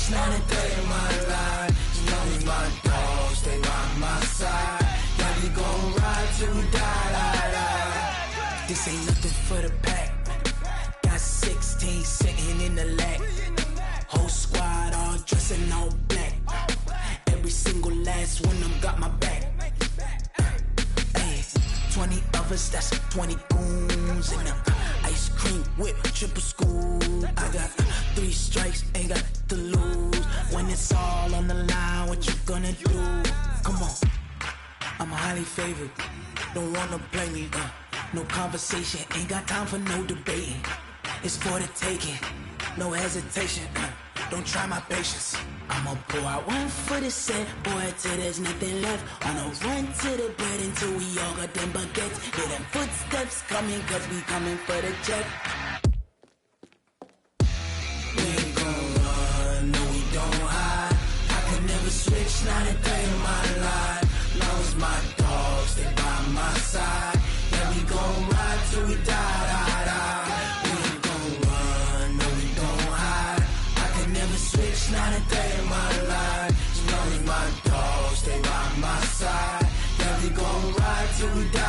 switch, not a day in my life. As long as my dogs stay by my side, yeah, we gon' ride till we die. This ain't nothing for the pack. Got 16 sitting in the lap. Whole squad all dressed in all black. Every single last one of them got my back. Hey, 20 of us, that's 20 goons in the ice cream whip, triple scoop. I got 3 strikes, ain't got to lose. When it's all on the line, what you gonna do? Come on, I'm highly favored. Don't wanna play me, no conversation, ain't got time for no debating. It's for the taking, no hesitation, don't try my patience. I'ma pour out one for the set, boy, till there's nothing left. On a run to the bread until we all got them baguettes. Hear them footsteps coming, cause we coming for the check. We ain't gon' run, no we don't hide. I can never switch, not a day in my life. Long as my dogs stay by my side, yeah, we gon' ride till we die. We ain't gon' run, no we don't hide. I can never switch, not a day in my life. As long as my dogs stay by my side, yeah, we gon' ride till we die.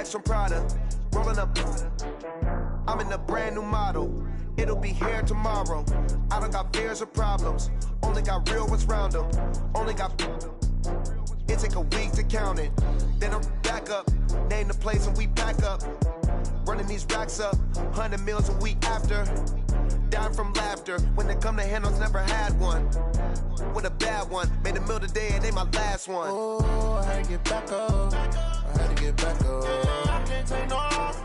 From Prada, rolling up. I'm in a brand new model. It'll be here tomorrow. I don't got fears or problems. Only got real ones round them. Only got. It take a week to count it. Then I'm back up. Name the place and we pack up. Running these racks up. 100 meals a week after. Dying from laughter. When it come to handles, never had one. With a bad one. Made a meal today and they my last one. Oh, I had to get back up. I had to get back up. I can't take no loss.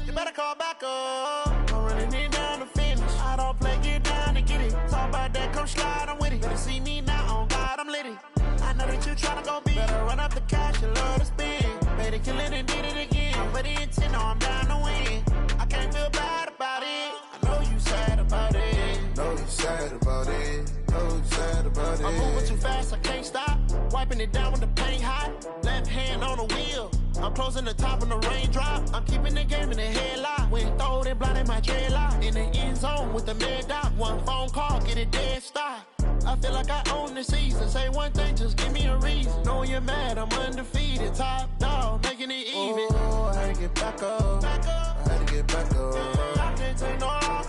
You better call back up. I'm running it down to finish. I don't play, get down to get it. Talk about that, come slide, I'm with it. Better see me now, on God, I'm litty. I know that you tryna go big. Better run up the cash, you love to spend. Better kill it and did it again. I'm with the intent, no, I'm down to win. I can't feel bad about it. I know you sad about it. Know you sad about it. Know you sad about it. I'm moving too fast, I can't stop. Wiping it down with the paint hot. Left hand on the wheel. I'm closing the top on the raindrop. I'm keeping the game in the headlock. When throwed and blinded my dreadlock. In the end zone with the mad dot. One phone call, get it dead stop. I feel like I own the season. Say one thing, just give me a reason. Knowing you're mad, I'm undefeated. Top dog, making it even. Oh, I had to get back up. I had to get back up. I can't take no loss.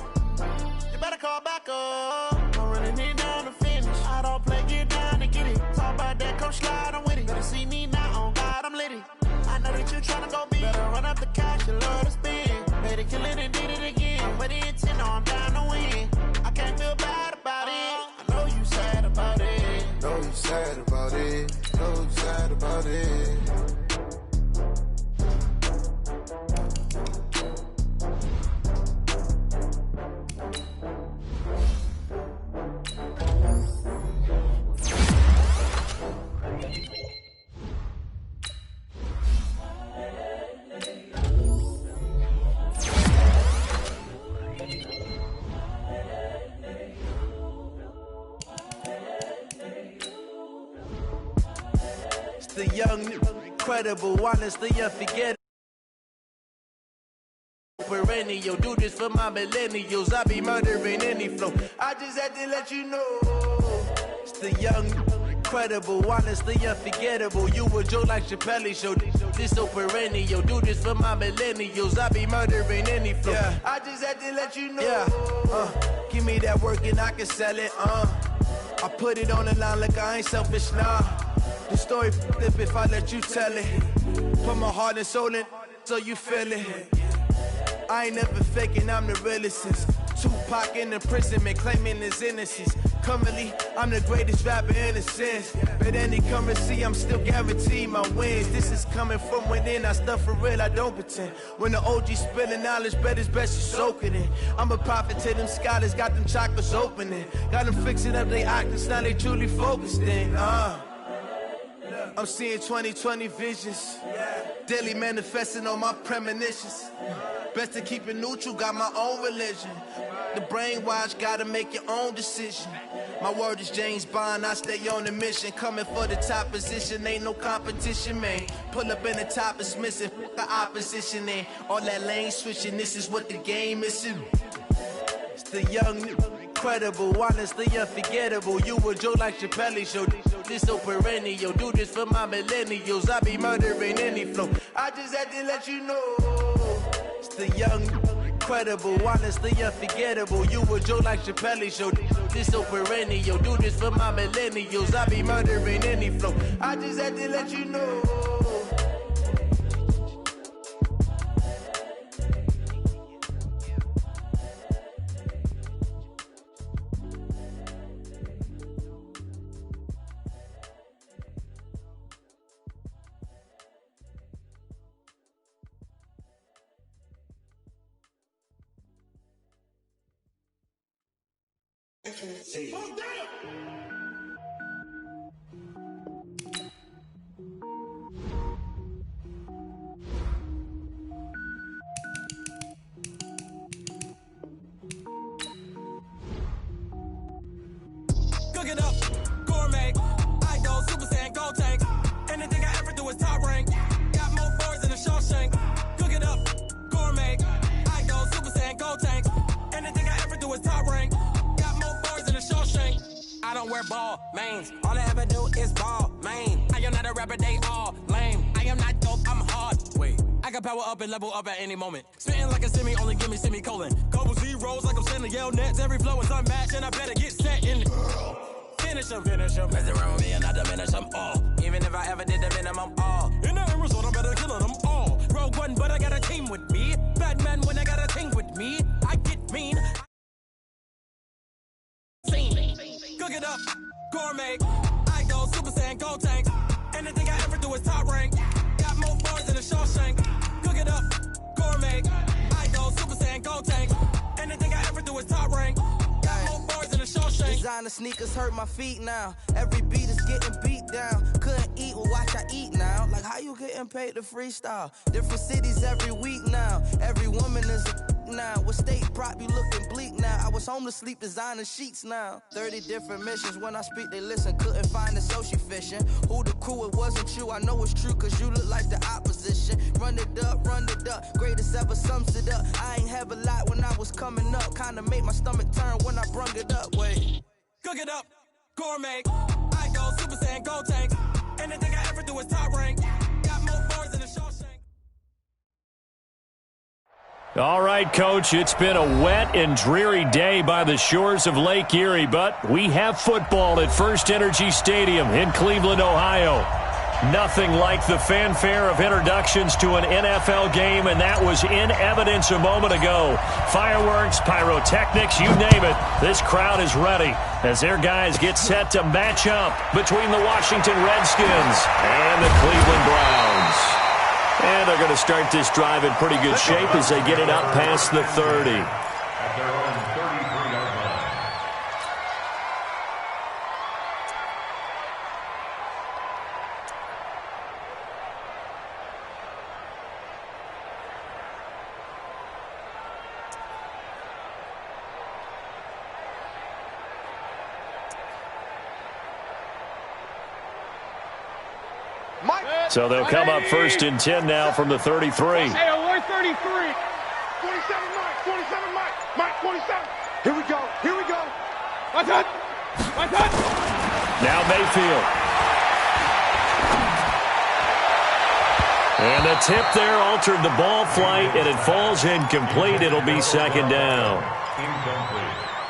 You better call back up. I'm running it down to finish. I don't play, get down to get it. Talk about that, come slide, I'm with it. Better see me now, on God, I'm litty. I know that you tryna go big. Better run up the cash, you love to spend. Better kill it and did it again. I'm with the intent, no, I'm down to win. I can't feel bad about it. I know you sad about it. Know you sad about it. Know you sad about it. The young, incredible, honestly unforgettable. Perennial, do this for my millennials. I be murdering any flow. I just had to let you know. It's the young, incredible, honestly unforgettable. You a joke like Chappelle show. This so perennial. Do this for my millennials. I be murdering any flow. Yeah. I just had to let you know. Yeah. Give me that work and I can sell it. I put it on the line like I ain't selfish, nah. The story flip if I let you tell it. Put my heart and soul in so you feel it. I ain't never faking, I'm the realest since Tupac in imprisonment, claiming his innocence. Currently, I'm the greatest rapper in a sense. But any currency, I'm still guaranteed my wins. This is coming from within, I stuff for real, I don't pretend. When the OG spilling knowledge, bet it's best you soak it in. I'm a prophet to them scholars, got them chakras opening. Got them fixing up their octaves, now they truly focused in. I'm seeing 2020 visions. Daily manifesting on my premonitions. Best to keep it neutral, got my own religion. The brainwash, gotta make your own decision. My word is James Bond, I stay on the mission. Coming for the top position, ain't no competition, man. Pull up in the top, it's missing, the opposition in. All that lane switching, this is what the game is. It's the young, incredible, honestly unforgettable. You a Joe like Chappelle show. This so perennial, do this for my millennials. I be murdering any flow. I just had to let you know. It's the young, incredible, honestly unforgettable. You a Joe like Chappelle show. This so perennial, do this for my millennials. I be murdering any flow. I just had to let you know. Cook it up, gourmet. I go Super Saiyan, go tank. Anything I ever do is top rank. Got more boards than a Shawshank. Cook it up, gourmet. I go Super Saiyan, go tank. Anything I ever do is top rank. Got more boards than a Shawshank. I don't wear ball mains. All I ever do is ball main. I am not a rapper, they all lame. I am not dope, I'm hard. Wait, I can power up and level up at any moment. Spitting like a semi, only give me semicolon. Couple zeros like I'm sending yell nets. Every flow is unmatched and I better get set in it. Finish them. Mess around with me and I diminish them all. Even if I ever did the minimum all. In the end result, I'm better killing them all. Rogue One, but I got a team with me. Batman when I got a team with me. I get mean. Cook it up, gourmet. I go Super Saiyan, go tank. Anything I ever do is top rank. Got more bars than a Shawshank. Cook it up, gourmet. I go Super Saiyan, go tank. Anything I ever do is top rank. Got more bars than a Shawshank. Designer sneakers hurt my feet now. Every beat is getting beat down. Couldn't eat, well watch I eat now. Like how you getting paid to freestyle? Different cities every week now. Every woman is a now. With state prop, you looking bleak now. I was home to sleep designing sheets now. 30 different missions. When I speak, they listen. Couldn't find the social fishing. Who the crew, it wasn't you. I know it's true, cause you look like the opposition. Run it up. Greatest ever sums it up. I ain't have a lot when I was coming up. Kinda made my stomach turn when I brung it up. Wait. Cook it up, gourmet. I go Super Saiyan, go tank. Anything I ever do is top rank. Got more bars than a Shawshank. All right, Coach, it's been a wet and dreary day by the shores of Lake Erie, but we have football at First Energy Stadium in Cleveland, Ohio. Nothing like the fanfare of introductions to an NFL game, and that was in evidence a moment ago. Fireworks, pyrotechnics, you name it. This crowd is ready as their guys get set to match up between the Washington Redskins and the Cleveland Browns. And they're going to start this drive in pretty good shape as they get it up past the 30. So they'll come up first and 10 now from the 33. Hey, alert 33. 27 Mike, 27. Here we go. Watch out. Now Mayfield. And the tip there altered the ball flight, and it falls incomplete. It'll be second down.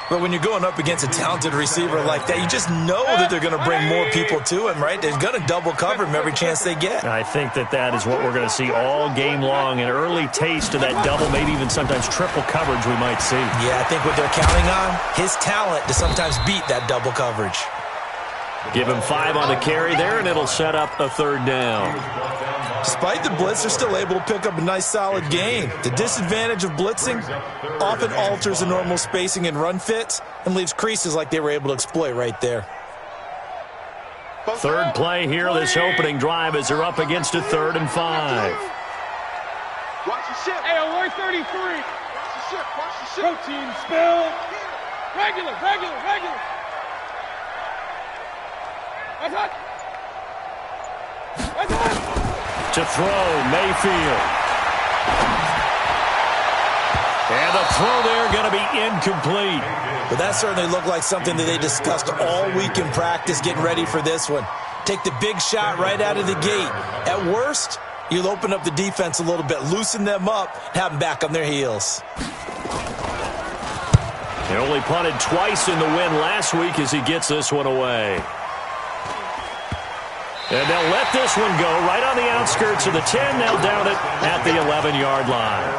But when you're going up against a talented receiver like that, you just know that they're going to bring more people to him, right? They're going to double cover him every chance they get. I think that is what we're going to see all game long, an early taste of that double, maybe even sometimes triple coverage we might see. Yeah, I think what they're counting on, his talent to sometimes beat that double coverage. Give him 5 on the carry there, and it'll set up a 3rd down. Despite the blitz, they're still able to pick up a nice, solid gain. The disadvantage of blitzing often alters the normal spacing and run fits and leaves creases like they were able to exploit right there. 3rd play here, this opening drive, as they're up against a 3rd and 5. Watch the ship. Hey, alert 33. Watch the ship. Watch the ship. Protein spill. Regular. That's hot. To throw, Mayfield. And the throw there going to be incomplete. But that certainly looked like something that they discussed all week in practice getting ready for this one. Take the big shot right out of the gate. At worst, you'll open up the defense a little bit, loosen them up, have them back on their heels. He only punted twice in the win last week as he gets this one away. And they'll let this one go right on the outskirts of the 10. They'll down it at the 11-yard line.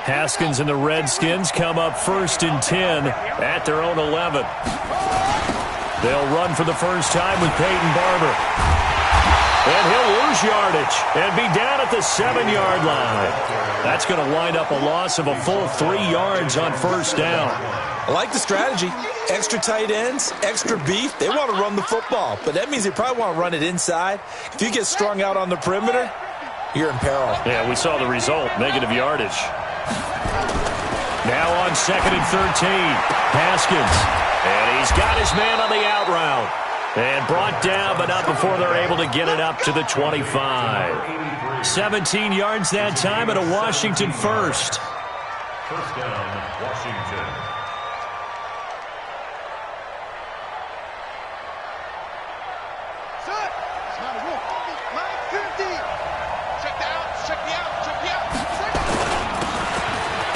Haskins and the Redskins come up 1st and 10 at their own 11. They'll run for the first time with Peyton Barber. And he'll lose yardage and be down at the 7-yard line. That's going to wind up a loss of a full 3 yards on 1st down. I like the strategy. Extra tight ends, extra beef. They want to run the football, but that means they probably want to run it inside. If you get strung out on the perimeter, you're in peril. Yeah, we saw the result, negative yardage. Now on 2nd and 13, Haskins. And he's got his man on the out route. And brought down, but not before they're able to get it up to the 25. 17 yards that time and a Washington first. First down, Washington.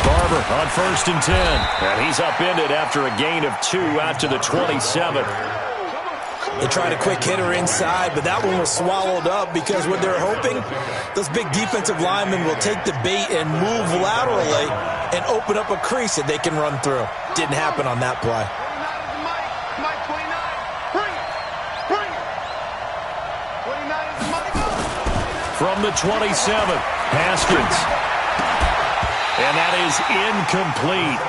Barber on 1st and 10. And he's upended after a gain of 2 out to the 27. They tried a quick hitter inside, but that one was swallowed up because what they're hoping, those big defensive linemen will take the bait and move laterally and open up a crease that they can run through. Didn't happen on that play. From the 27, Haskins. And that is incomplete.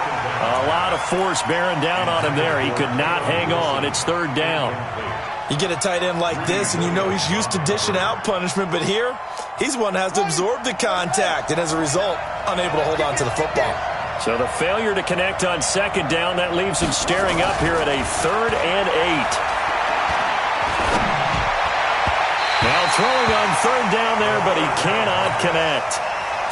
A lot of force bearing down on him there. He could not hang on. It's 3rd down. You get a tight end like this, and you know he's used to dishing out punishment, but here, he's one that has to absorb the contact, and as a result, unable to hold on to the football. So the failure to connect on 2nd down, that leaves him staring up here at a 3rd and 8. Now throwing on 3rd down there, but he cannot connect.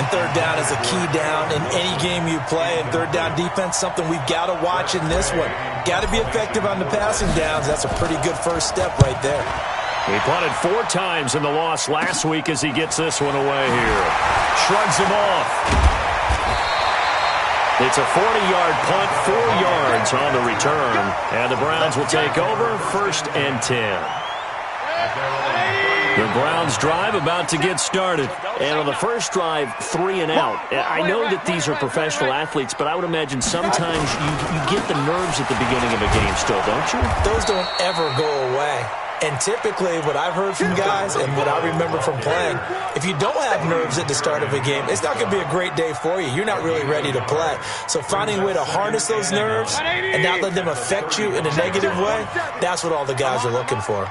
And 3rd down is a key down in any game you play. And 3rd down defense, something we've got to watch in this one. Got to be effective on the passing downs. That's a pretty good first step right there. He punted 4 times in the loss last week as he gets this one away here. Shrugs him off. It's a 40-yard punt, 4 yards on the return. And the Browns will take over 1st and 10. The Browns drive about to get started. And on the first drive, 3 and out. I know that these are professional athletes, but I would imagine sometimes you get the nerves at the beginning of a game still, don't you? Those don't ever go away. And typically what I've heard from guys and what I remember from playing, if you don't have nerves at the start of a game, it's not going to be a great day for you. You're not really ready to play. So finding a way to harness those nerves and not let them affect you in a negative way, that's what all the guys are looking for.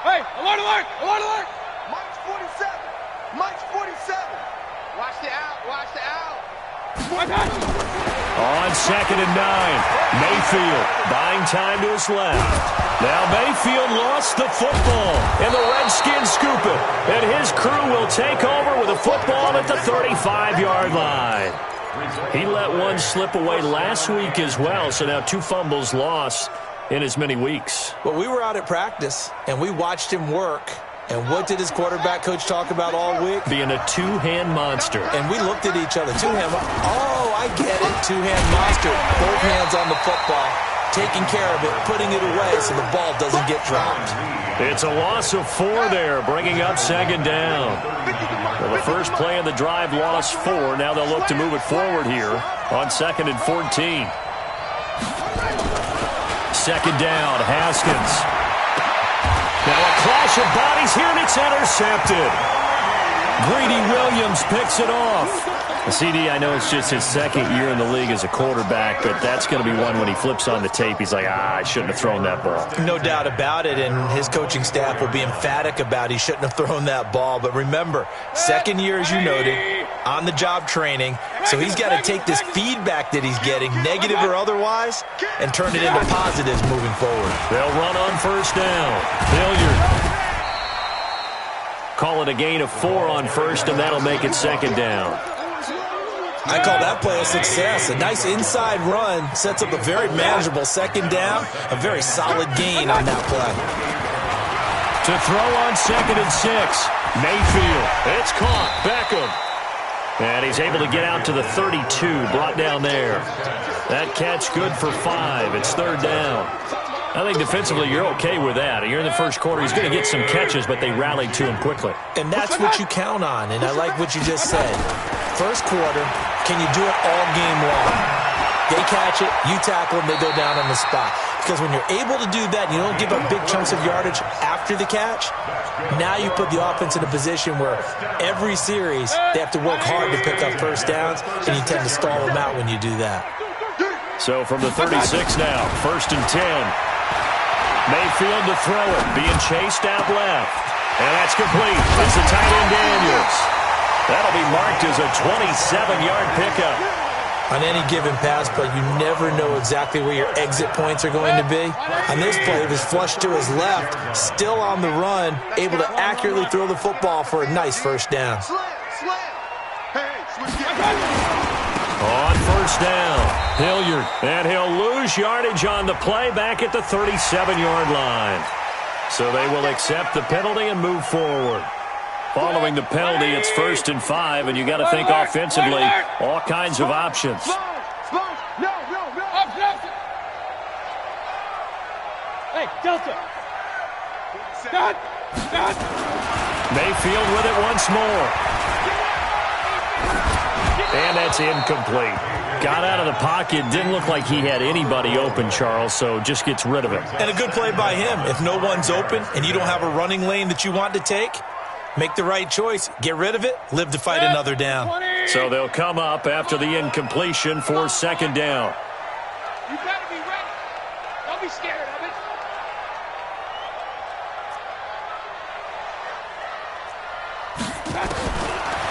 Hey, alert, alert, alert, alert! Mike's 47. Mike's 47. Watch the out, watch the out. On 2nd and 9, Mayfield buying time to his left. Now Mayfield lost the football, and the Redskins scoop it. And his crew will take over with a football at the 35-yard line. He let one slip away last week as well, so now 2 fumbles lost. in as many weeks. Well, we were out at practice, and we watched him work. And what did his quarterback coach talk about all week? Being a two-hand monster. And we looked at each other. Two-hand. Oh, I get it. Two-hand monster. Both hands on the football, taking care of it, putting it away so the ball doesn't get dropped. It's a loss of 4 there, bringing up second down. Well, the first play of the drive lost 4. Now they'll look to move it forward here on 2nd and 14. Second down, Haskins. Now a clash of bodies here, and it's intercepted. Greedy Williams picks it off. CD, I know it's just his second year in the league as a quarterback, but that's going to be one when he flips on the tape. He's like, I shouldn't have thrown that ball. No doubt about it, and his coaching staff will be emphatic about he shouldn't have thrown that ball. But remember, second year, as you noted, on-the-job training, so he's got to take this feedback that he's getting, negative or otherwise, and turn it into positives moving forward. They'll run on first down. Hilliard. Call it a gain of 4 on first, and that'll make it second down. I call that play a success. A nice inside run sets up a very manageable second down, a very solid gain on that play. To throw on 2nd and 6. Mayfield. It's caught. Beckham. And he's able to get out to the 32, brought down there. That catch good for 5. It's third down. I think defensively you're okay with that. You're in the first quarter. He's going to get some catches, but they rallied to him quickly. And that's what you count on, and I like what you just said. First quarter, can you do it all game long? They catch it, you tackle them, they go down on the spot. Because when you're able to do that, you don't give up big chunks of yardage after the catch, now you put the offense in a position where every series they have to work hard to pick up first downs, and you tend to stall them out when you do that. So from the 36 now, 1st and 10. Mayfield to throw it, being chased out left. And that's complete. It's the tight end Daniels. That'll be marked as a 27-yard pickup. On any given pass play, you never know exactly where your exit points are going to be. On this play, it was flushed to his left, still on the run, able to accurately throw the football for a nice first down. On first down, Hilliard, and he'll lose yardage on the play back at the 37-yard line. So they will accept the penalty and move forward. Following the penalty, it's 1st and 5, and you got to think offensively, all kinds of options. Hey, Delta. Stop. Mayfield with it once more. And that's incomplete. Got out of the pocket. Didn't look like he had anybody open, Charles, so just gets rid of it. And a good play by him. If no one's open and you don't have a running lane that you want to take, make the right choice. Get rid of it. Live to fight another down. So they'll come up after the incompletion for second down. You better be ready. Don't be scared of it.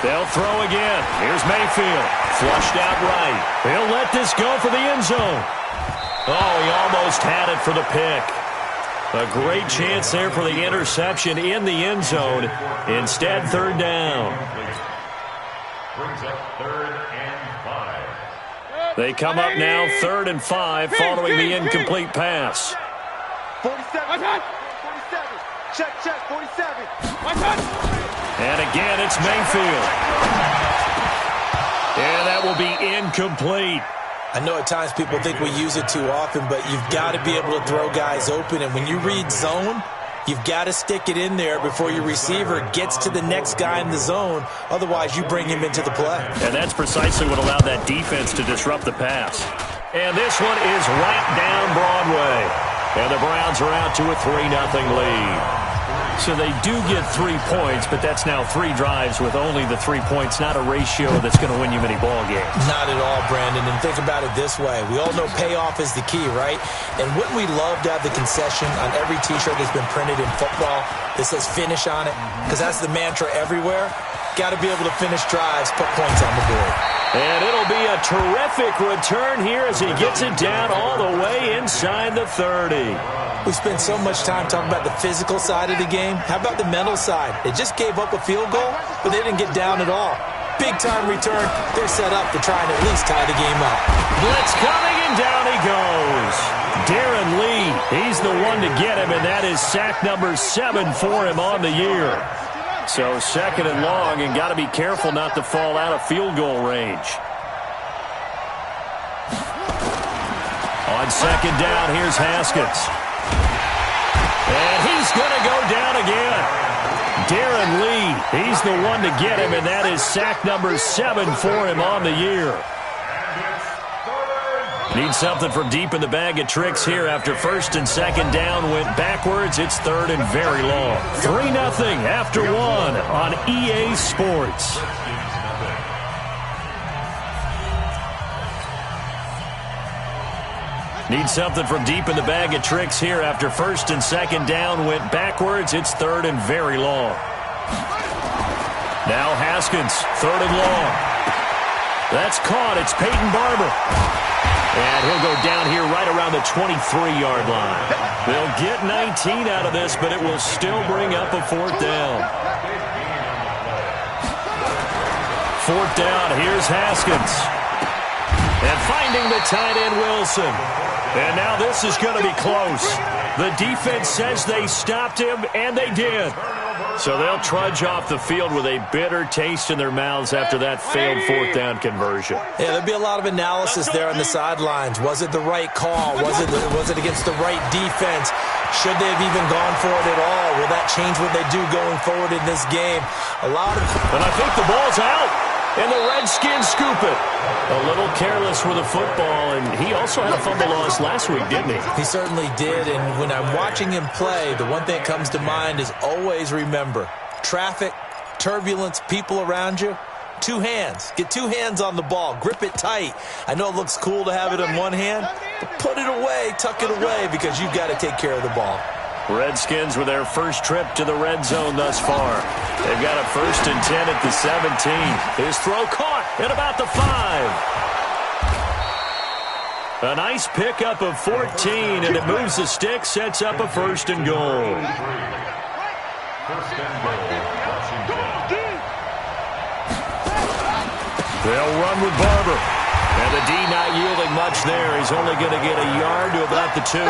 They'll throw again. Here's Mayfield. Flushed out right. He'll let this go for the end zone. Oh, he almost had it for the pick. A great chance there for the interception in the end zone. Instead, third down. Brings up 3rd and 5. They come up now 3rd and 5 following the incomplete pass. 47. 47. Check, 47. And again, it's Mayfield. And that will be incomplete. I know at times people think we use it too often, but you've got to be able to throw guys open. And when you read zone, you've got to stick it in there before your receiver gets to the next guy in the zone. Otherwise, you bring him into the play. And that's precisely what allowed that defense to disrupt the pass. And this one is right down Broadway. And the Browns are out to a 3-0 lead. So they do get 3 points, but that's now 3 drives with only the 3 points, not a ratio that's going to win you many ball games. Not at all, Brandon. And think about it this way. We all know payoff is the key, right? And wouldn't we love to have the concession on every T-shirt that's been printed in football that says finish on it? Because that's the mantra everywhere. Got to be able to finish drives, put points on the board. And it'll be a terrific return here as he gets it down all the way inside the 30. We spend so much time talking about the physical side of the game. How about the mental side? They just gave up a field goal, but they didn't get down at all. Big-time return. They're set up to try and at least tie the game up. Blitz coming, and down he goes. Darren Lee, he's the one to get him, and that is sack number 7 for him on the year. So 2nd and long, and got to be careful not to fall out of field goal range. On 2nd down, here's Haskins. And he's going to go down again. Darren Lee, he's the one to get him, and that is sack number 7 for him on the year. Need something from deep in the bag of tricks here after 1st and 2nd down went backwards. It's 3rd and very long. 3-0 after 1 on EA Sports. Need something from deep in the bag of tricks here after 1st and 2nd down went backwards. It's 3rd and very long. Now Haskins, 3rd and long. That's caught. It's Peyton Barber. And he'll go down here right around the 23-yard line. They'll get 19 out of this, but it will still bring up a 4th down. 4th down, here's Haskins. And finding the tight end, Wilson. And now this is going to be close. The defense says they stopped him, and they did. So they'll trudge off the field with a bitter taste in their mouths after that failed 4th down conversion. Yeah, there'll be a lot of analysis there on the sidelines. Was it the right call? Was it against the right defense? Should they have even gone for it at all? Will that change what they do going forward in this game? And I think the ball's out. And the Redskins scoop it. A little careless with the football, and he also had a fumble loss last week, didn't he? He certainly did, and when I'm watching him play, the one thing that comes to mind is always remember, traffic, turbulence, people around you, 2 hands. Get 2 hands on the ball. Grip it tight. I know it looks cool to have it in one hand, but put it away, tuck it away, because you've got to take care of the ball. Redskins with their first trip to the red zone thus far. They've got a 1st and 10 at the 17. His throw caught at about the 5. A nice pickup of 14, and it moves the stick, sets up a 1st and goal. 1st and goal, Washington. They'll run with Barber. And the D not yielding much there. He's only going to get a yard to about the 2.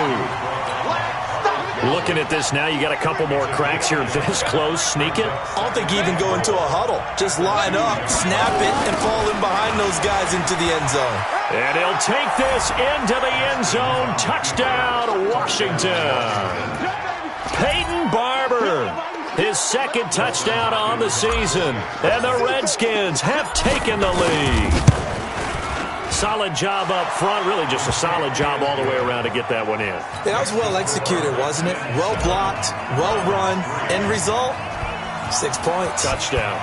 Looking at this now, you got a couple more cracks here this close. Sneak it. I don't think you even go into a huddle. Just line up, snap it, and fall in behind those guys into the end zone. And he'll take this into the end zone. Touchdown, Washington. Peyton Barber, his 2nd touchdown on the season. And the Redskins have taken the lead. Solid job up front, really just a solid job all the way around to get that one in. That was well executed, wasn't it? Well blocked, well run. End result, 6 points. Touchdown.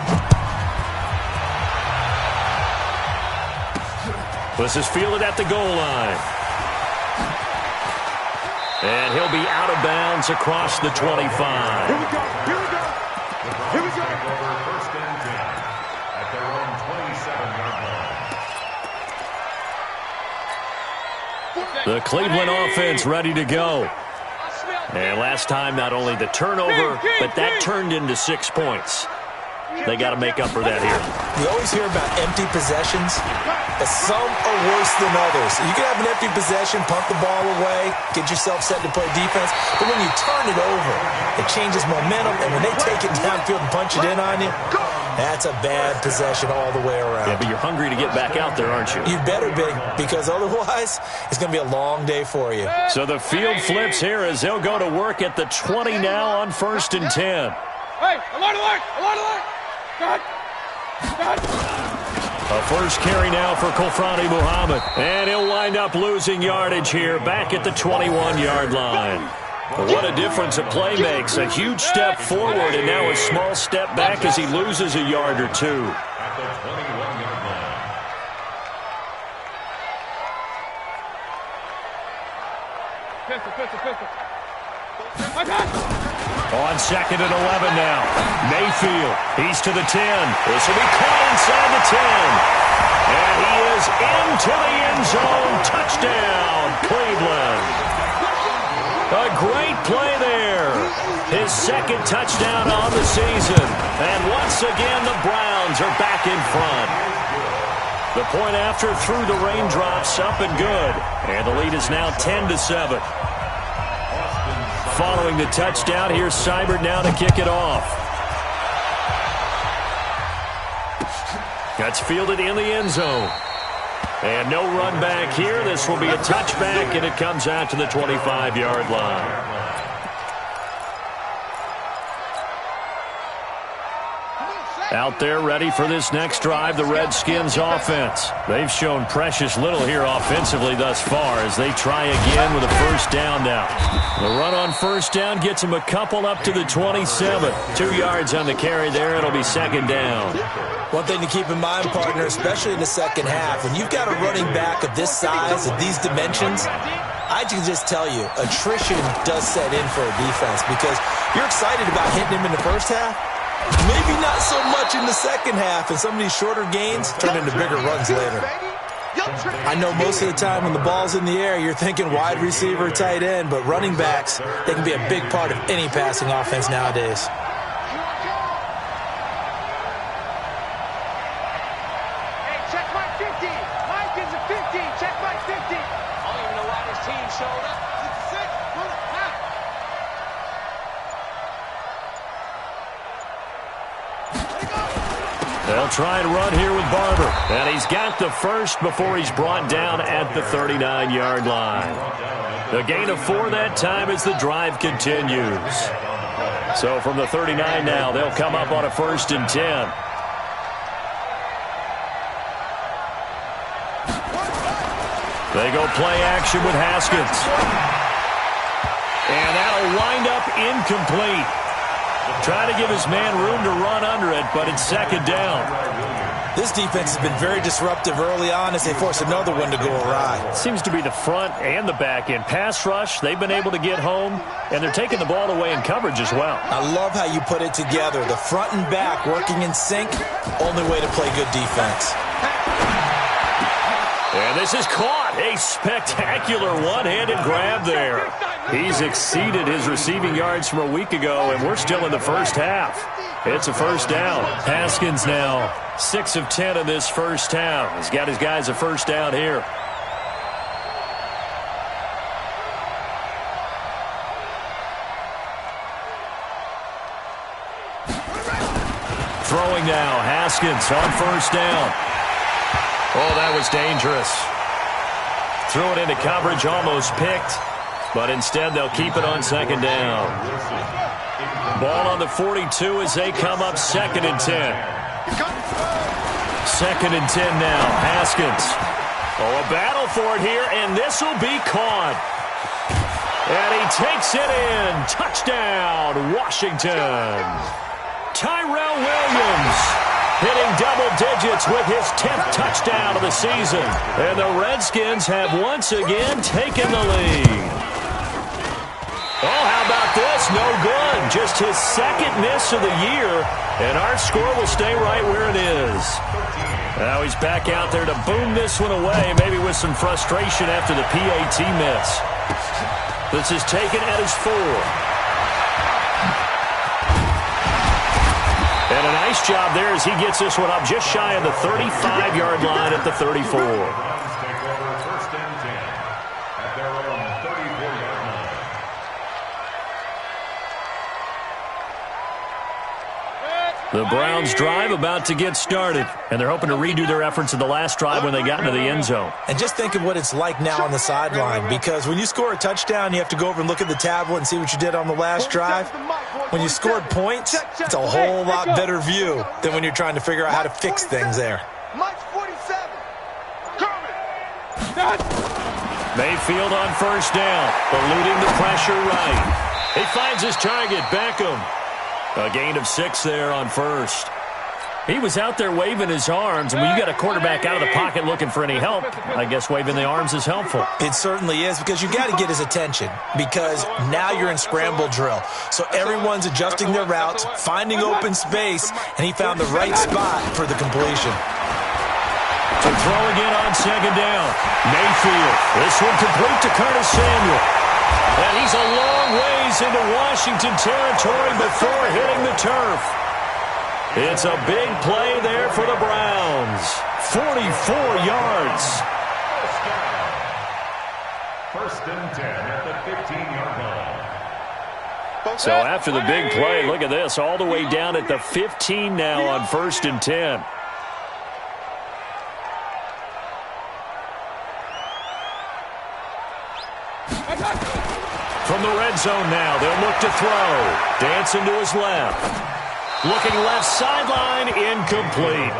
This is fielded at the goal line. And he'll be out of bounds across the 25. Here we go. Here we go. Here we go. 1st and 10 at their own 27-yard line. The Cleveland offense ready to go. And last time, not only the turnover, but that turned into 6 points. They got to make up for that here. You always hear about empty possessions. Some are worse than others. You can have an empty possession, punt the ball away, get yourself set to play defense. But when you turn it over, it changes momentum. And when they take it downfield and punch it in on you, that's a bad possession all the way around. Yeah, but you're hungry to get back out there, aren't you? You better be, because otherwise it's going to be a long day for you. So the field flips here as they'll go to work at the 20 now on 1st and 10. Hey, alert, alert, alert, alert! God. A first carry now for Kofrani Muhammad. And he'll wind up losing yardage here back at the 21-yard line. What a difference a play makes. A huge step forward and now a small step back as he loses a yard or 2. At the 21-yard line. Pistol. On 2nd and 11 now. Mayfield, he's to the 10. This will be caught inside the 10. And he is into the end zone. Touchdown, Cleveland. A great play there. His 2nd touchdown on the season. And once again, the Browns are back in front. The point after through the raindrops, up and good. And the lead is now 10-7. Following the touchdown, here's Seibert now to kick it off. That's fielded in the end zone. And no run back here. This will be a touchback, and it comes out to the 25-yard line. Out there ready for this next drive, the Redskins offense. They've shown precious little here offensively thus far as they try again with a first down now. The run on first down gets them a couple up to the 27. 2 yards on the carry there. It'll be second down. One thing to keep in mind, partner, especially in the second half, when you've got a running back of this size, of these dimensions, I can just tell you, attrition does set in for a defense because you're excited about hitting him in the first half. Maybe not so much in the second half, and some of these shorter gains turn into bigger runs later. I know most of the time when the ball's in the air, you're thinking wide receiver, tight end, but running backs, they can be a big part of any passing offense nowadays. Hey, check my 50. Mike is a 50. Check my 50. I don't even know why this team showed up. 66. They'll try and run here with Barber. And he's got the first before he's brought down at the 39-yard line. The gain of 4 that time as the drive continues. So from the 39 now, they'll come up on a 1st and 10. They go play action with Haskins. And that'll wind up incomplete. Try to give his man room to run under it, but it's second down. This defense has been very disruptive early on as they force another one to go awry. Seems to be the front and the back end. Pass rush, they've been able to get home, and they're taking the ball away in coverage as well. I love how you put it together. The front and back working in sync, only way to play good defense. And this is caught. A spectacular one-handed grab there. He's exceeded his receiving yards from a week ago, and we're still in the first half. It's a first down. Haskins now 6 of 10 in this first half. He's got his guys a first down here. Throwing now, Haskins on first down. Oh, that was dangerous. Threw it into coverage, almost picked, but instead they'll keep it on second down. Ball on the 42 as they come up 2nd and 10. 2nd and 10 now, Haskins. Oh, a battle for it here, and this will be caught. And he takes it in. Touchdown, Washington. Tyrell Williams hitting double digits with his 10th touchdown of the season. And the Redskins have once again taken the lead. Oh, how about this? No good. Just his 2nd miss of the year. And our score will stay right where it is. Now he's back out there to boom this one away, maybe with some frustration after the PAT miss. This is taken at his 4. And a nice job there as he gets this one up just shy of the 35-yard line at the 34. The Browns drive about to get started, and they're hoping to redo their efforts in the last drive when they got into the end zone. And just think of what it's like now on the sideline, because when you score a touchdown, you have to go over and look at the tablet and see what you did on the last drive. When you scored points, it's a whole lot better view than when you're trying to figure out how to fix things there. Mayfield on first down, eluding the pressure right. He finds his target, Beckham. A gain of 6 there on first. He was out there waving his arms, and when you got a quarterback out of the pocket looking for any help, I guess waving the arms is helpful. It certainly is, because you got to get his attention, because now you're in scramble drill. So everyone's adjusting their routes, finding open space, and he found the right spot for the completion. To throw again on second down. Mayfield. This one complete to Curtis Samuel. And he's a long ways into Washington territory before hitting the turf. It's a big play there for the Browns. 44 first and 10 at the 15-yard line. So after the big play, look at this, all the way down at the 15 now on first and 10. From the red zone now, they'll look to throw. Dancing to his left. Looking left sideline, incomplete.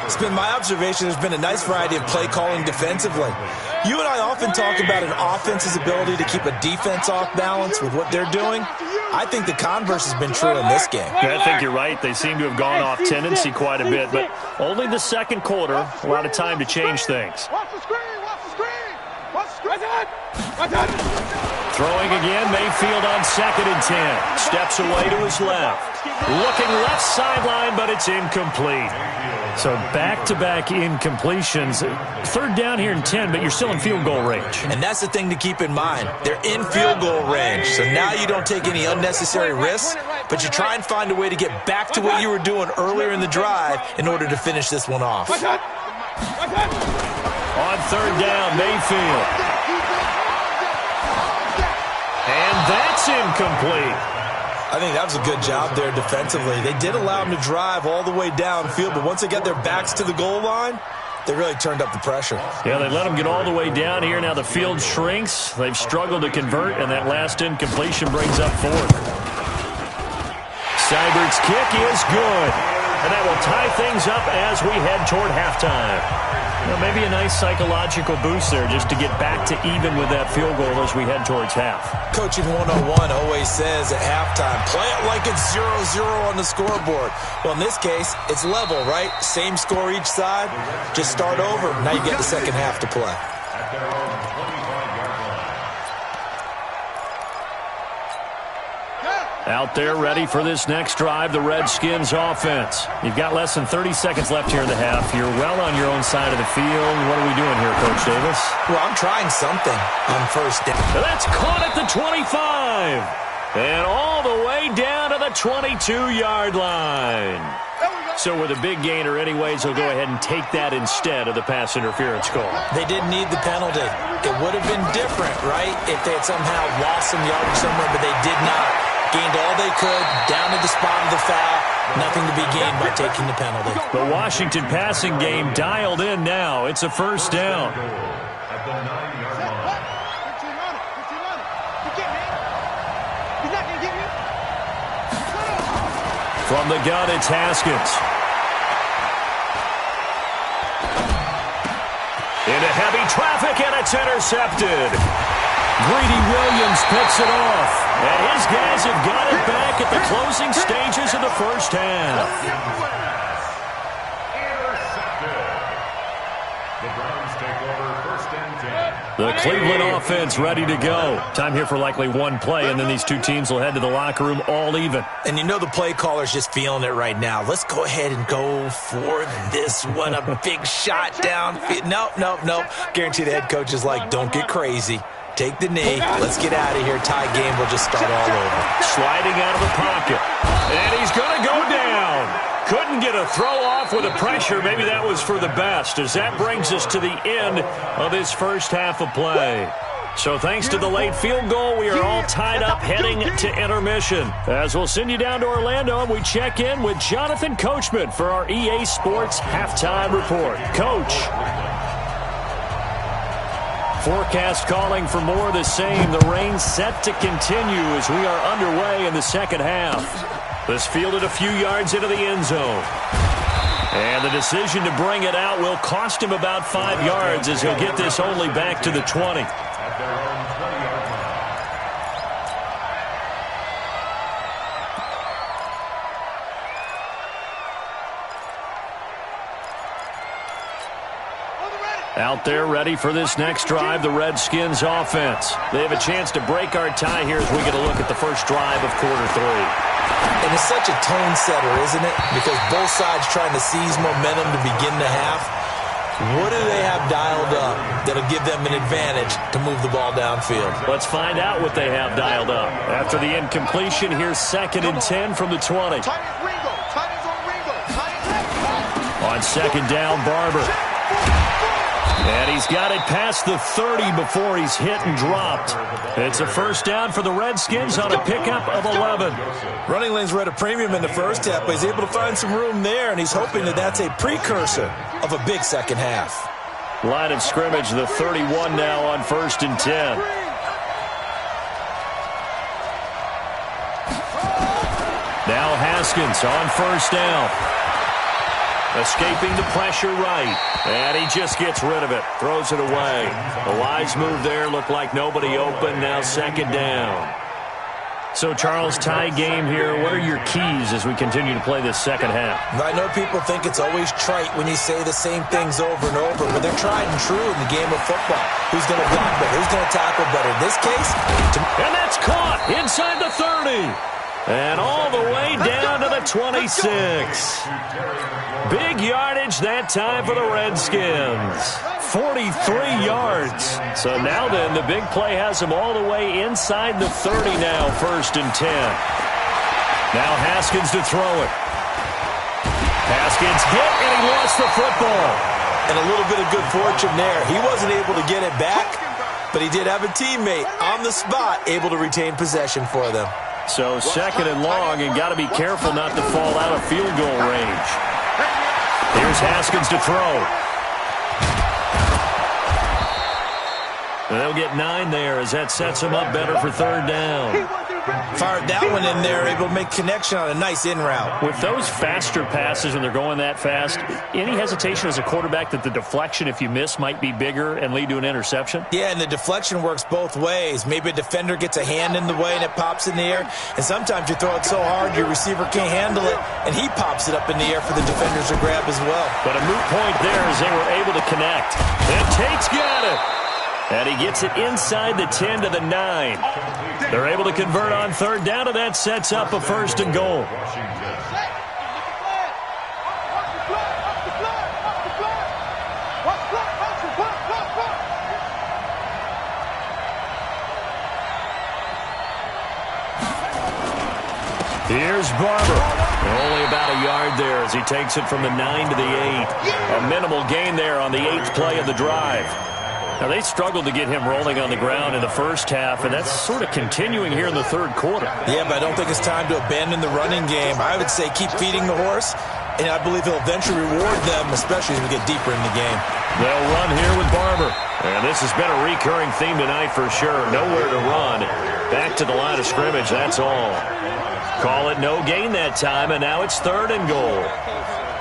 It's been my observation there's been a nice variety of play calling defensively. You and I often talk about an offense's ability to keep a defense off balance with what they're doing. I think the converse has been true in this game. Yeah, I think you're right. They seem to have gone off tendency quite a bit, but only the second quarter, a lot of time to change things. Watch the screen! Watch the screen! Watch the screen! Watch it! Throwing again, Mayfield on second and 10. Steps away to his left. Looking left sideline, but it's incomplete. So back-to-back incompletions. Third down here and 10, but you're still in field goal range. And that's the thing to keep in mind. They're in field goal range, so now you don't take any unnecessary risks, but you try and find a way to get back to what you were doing earlier in the drive in order to finish this one off. On third down, Mayfield. And that's incomplete. I think that was a good job there defensively. They did allow them to drive all the way downfield, but once they got their backs to the goal line, they really turned up the pressure. Yeah, they let them get all the way down here. Now the field shrinks. They've struggled to convert, and that last incompletion brings up fourth. Seibert's kick is good. And that will tie things up as we head toward halftime. Well, maybe a nice psychological boost there just to get back to even with that field goal as we head towards half. Coaching 101 always says at halftime, play it like it's 0-0 on the scoreboard. Well, in this case, it's level, right? Same score each side. Just start over. Now you get the second half to play. Out there ready for this next drive, the Redskins offense. You've got less than 30 seconds left here in the half. You're well on your own side of the field. What are we doing here, Coach Davis? Well, I'm trying something on first down. That's caught at the 25. And all the way down to the 22-yard line. So with a big gainer anyways, they'll go ahead and take that instead of the pass interference call. They didn't need the penalty. It would have been different, right, if they had somehow lost some yardage somewhere, but they did not. Gained all they could, down to the spot of the foul. Nothing to be gained by taking the penalty. The Washington passing game dialed in now. It's a first down. At the 9-yard line. From the gun, it's Haskins. Into heavy traffic, and it's intercepted. Greedy Williams picks it off. And his guys have got it back at the closing stages of the first half. The Cleveland offense ready to go. Time here for likely one play, and then these two teams will head to the locker room all even. And you know the play caller's just feeling it right now. Let's go ahead and go for this one. A big shot down. Nope. Guarantee the head coach is like, don't get crazy. Take the knee. Let's get out of here. Tie game will just start all over. Sliding out of the pocket. And he's going to go down. Couldn't get a throw off with the pressure. Maybe that was for the best, as that brings us to the end of this first half of play. So thanks to the late field goal, we are all tied up heading to intermission. As we'll send you down to Orlando, and we check in with Jonathan Coachman for our EA Sports Halftime Report. Coach. Forecast calling for more of the same. The rain set to continue as we are underway in the second half. This fielded a few yards into the end zone. And the decision to bring it out will cost him about 5 yards as he'll get this only back to the 20. At their own 20-yard line. Out there ready for this next drive, the Redskins offense. They have a chance to break our tie here as we get a look at the first drive of quarter three. And it's such a tone setter, isn't it? Because both sides trying to seize momentum to begin the half. What do they have dialed up that'll give them an advantage to move the ball downfield? Let's find out what they have dialed up. After the incompletion, here's 2nd and 10 from the 20. On second down, Barber. And he's got it past the 30 before he's hit and dropped. It's a first down for the Redskins on a pickup of 11. Running lanes were at a premium in the first half, but he's able to find some room there, and he's hoping that that's a precursor of a big second half. Line of scrimmage, the 31 now on 1st and 10. Now Haskins on 1st down. Escaping the pressure right. And he just gets rid of it. Throws it away. A wise move there. Looked like nobody open. Now 2nd down. So, Charles, tie game here. What are your keys as we continue to play this second half? I know people think it's always trite when you say the same things over and over, but they're tried and true in the game of football. Who's going to block better? Who's going to tackle better? In this case... And that's caught inside the 30. And all the way down to the 26. Big yardage that time for the Redskins. 43 yards. So now then, the big play has him all the way inside the 30 now, 1st and 10. Now Haskins to throw it. Haskins hit, and he lost the football. And a little bit of good fortune there. He wasn't able to get it back, but he did have a teammate on the spot able to retain possession for them. So 2nd and long, and got to be careful not to fall out of field goal range. Here's Haskins to throw. And they'll get 9 there as that sets them up better for 3rd down. Fired that one in there, able to make connection on a nice in route. With those faster passes when they're going that fast, any hesitation as a quarterback that the deflection, if you miss, might be bigger and lead to an interception? Yeah, and the deflection works both ways. Maybe a defender gets a hand in the way and it pops in the air, and sometimes you throw it so hard your receiver can't handle it, and he pops it up in the air for the defenders to grab as well. But a moot point there as they were able to connect. And Tate's got it. And he gets it inside the 10 to the 9. They're able to convert on 3rd down, and that sets up a 1st and goal. Here's Barber. Only about a yard there as he takes it from the 9 to the 8. A minimal gain there on the 8th play of the drive. Now, they struggled to get him rolling on the ground in the first half, and that's sort of continuing here in the 3rd quarter. Yeah, but I don't think it's time to abandon the running game. I would say keep feeding the horse, and I believe he'll eventually reward them, especially as we get deeper in the game. They'll run here with Barber. And this has been a recurring theme tonight for sure. Nowhere to run. Back to the line of scrimmage, that's all. Call it no gain that time, and now it's 3rd and goal.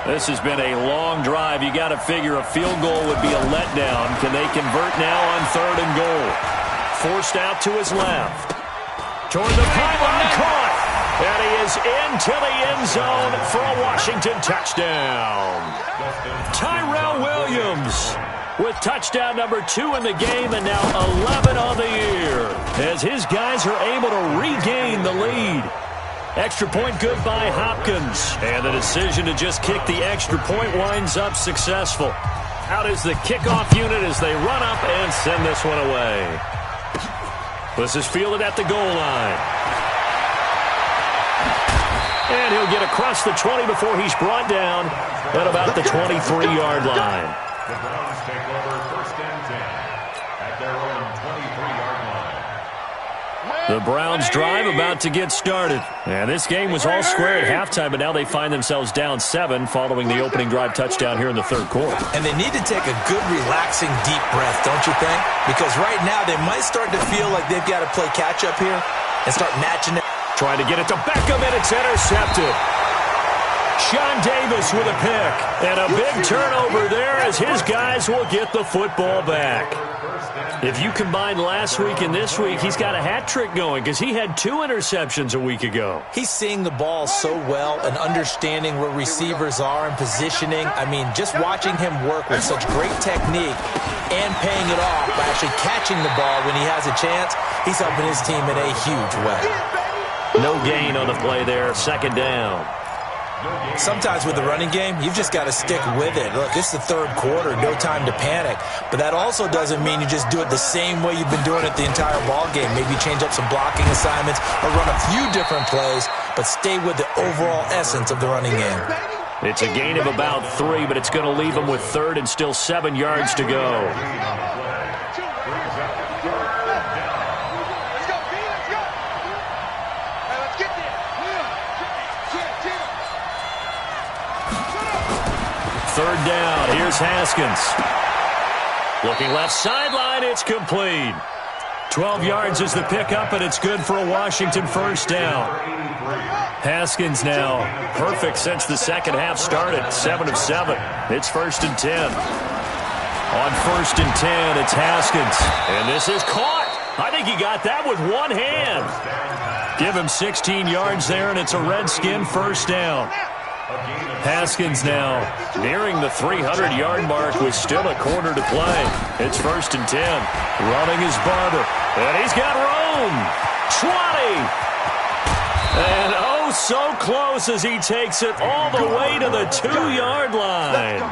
This has been a long drive. You got to figure a field goal would be a letdown. Can they convert now on 3rd and goal? Forced out to his left. Toward the pylon, caught. And he is into the end zone for a Washington touchdown. Tyrell Williams with touchdown number 2 in the game, and now 11 on the year as his guys are able to regain the lead. Extra point good by Hopkins. And the decision to just kick the extra point winds up successful. Out is the kickoff unit as they run up and send this one away. This is fielded at the goal line. And he'll get across the 20 before he's brought down at about the 23-yard line. The Browns take over 1st and 10 at their own 23-yard line. The Browns drive about to get started. And this game was all square at halftime, but now they find themselves down 7 following the opening drive touchdown here in the 3rd quarter. And they need to take a good, relaxing, deep breath, don't you think? Because right now they might start to feel like they've got to play catch-up here and start matching it. Trying to get it to Beckham, and it's intercepted. Sean Davis with a pick. And a big turnover there as his guys will get the football back. If you combine last week and this week, he's got a hat trick going because he had 2 interceptions a week ago. He's seeing the ball so well and understanding where receivers are and positioning. I mean, just watching him work with such great technique and paying it off by actually catching the ball when he has a chance, he's helping his team in a huge way. No gain on the play there, 2nd down. Sometimes with the running game, you've just got to stick with it. Look, it's the 3rd quarter, no time to panic. But that also doesn't mean you just do it the same way you've been doing it the entire ball game. Maybe change up some blocking assignments or run a few different plays, but stay with the overall essence of the running game. It's a gain of about 3, but it's going to leave them with third and still 7 yards to go. Third down. Here's Haskins. Looking left sideline. It's complete. 12 yards is the pickup, and it's good for a Washington first down. Haskins now perfect since the second half started. 7 of 7. It's 1st and 10. On 1st and 10, it's Haskins. And this is caught. I think he got that with one hand. Give him 16 yards there, and it's a Redskin first down. Haskins now nearing the 300-yard mark with still a quarter to play. It's 1st and 10. Running is Barber. And he's got room. 20. And oh, so close as he takes it all the way to the 2-yard line.